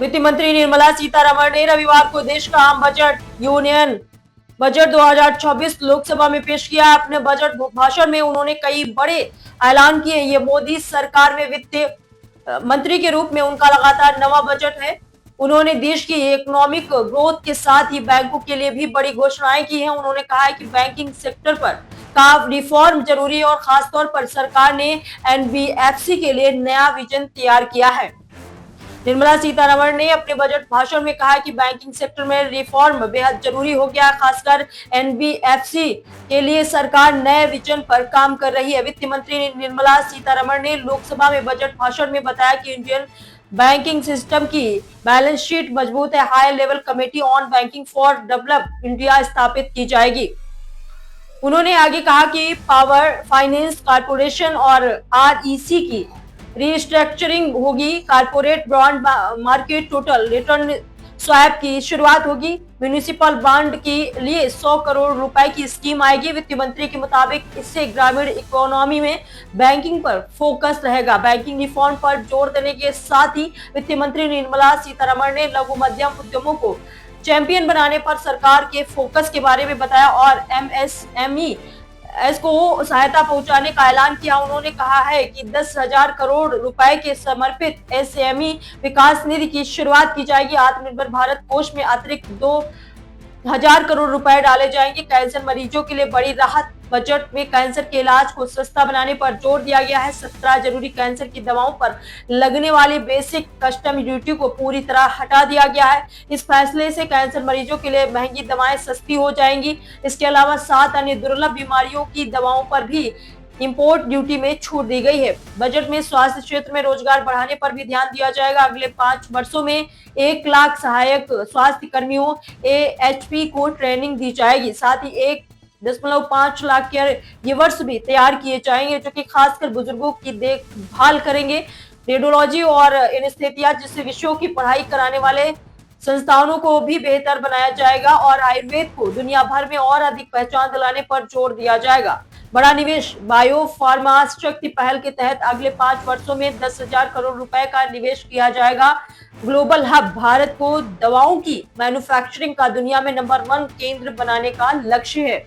वित्त मंत्री निर्मला सीतारमण ने रविवार को देश का आम बजट यूनियन बजट 2024 लोकसभा में पेश किया। अपने बजट भाषण में उन्होंने कई बड़े ऐलान किए। ये मोदी सरकार में वित्त मंत्री के रूप में उनका लगातार नवा बजट है। उन्होंने देश की इकोनॉमिक ग्रोथ के साथ ही बैंकों के लिए भी बड़ी घोषणाएं की हैं। उन्होंने कहा है कि बैंकिंग सेक्टर पर का रिफॉर्म जरूरी है और खासतौर पर सरकार ने एनबीएफसी के लिए नया विजन तैयार किया है। निर्मला सीतारमण ने अपने बजट भाषण में कहा कि बैंकिंग सेक्टर में रिफॉर्म बेहद जरूरी हो गया, खासकर एनबीएफसी के लिए सरकार नए विजन पर काम कर रही है। वित्त मंत्री निर्मला सीतारमण ने लोकसभा में बजट भाषण में बताया कि इंडियन बैंकिंग सिस्टम की बैलेंस शीट मजबूत है। High level committee on banking for develop India स्थापित की जाएगी। उन्होंने आगे कहा कि पावर फाइनेंस कॉर्पोरेशन और आरईसी की रिस्ट्रक्चरिंग होगी। Corporate bond market total return swap की शुरुआत होगी। म्यूनिसिपल बॉन्ड के लिए 100 करोड़ रुपए की स्कीम आएगी। वित्त मंत्री के मुताबिक इससे ग्रामीण इकोनॉमी में बैंकिंग पर फोकस रहेगा। बैंकिंग रिफॉर्म पर जोर देने के साथ ही वित्त मंत्री निर्मला सीतारमण ने लघु मध्यम उद्यमों को चैंपियन बनाने पर सरकार के फोकस के बारे में बताया और एमएसएमई को सहायता पहुंचाने का ऐलान किया। उन्होंने कहा है कि 10,000 करोड़ रुपए के समर्पित एसएमई विकास निधि की शुरुआत की जाएगी। आत्मनिर्भर भारत कोष में अतिरिक्त 2,000 करोड़ रुपए डाले जाएंगे। कैंसर मरीजों के लिए बड़ी राहत। बजट में कैंसर के इलाज को सस्ता बनाने पर जोर दिया गया है। 17 जरूरी कैंसर की दवाओं पर लगने वाली बेसिक कस्टम ड्यूटी को पूरी तरह हटा दिया गया है। इस फैसले से कैंसर मरीजों के लिए महंगी दवाएं सस्ती हो जाएंगी। इसके अलावा 7 अन्य दुर्लभ बीमारियों की दवाओं पर भी इंपोर्ट ड्यूटी में छूट दी गई है। बजट में स्वास्थ्य क्षेत्र में रोजगार बढ़ाने पर भी ध्यान दिया जाएगा। अगले 5 वर्षों में 1 लाख सहायक स्वास्थ्य कर्मियों एएचपी को ट्रेनिंग दी जाएगी। साथ ही 1.5 लाख केयर गिवर्स भी तैयार किए जाएंगे जो कि खासकर बुजुर्गों की देखभाल करेंगे। रेडियोलॉजी और एनेस्थेसिया जैसे विषयों की पढ़ाई कराने वाले संस्थानों को भी बेहतर बनाया जाएगा और आयुर्वेद को दुनिया भर में और अधिक पहचान दिलाने पर जोर दिया जाएगा। बड़ा निवेश। बायो फार्मा शक्ति पहल के तहत अगले 5 वर्षों में 10,000 करोड़ रुपए का निवेश किया जाएगा। ग्लोबल हब भारत को दवाओं की मैन्युफैक्चरिंग का दुनिया में नंबर 1 केंद्र बनाने का लक्ष्य है।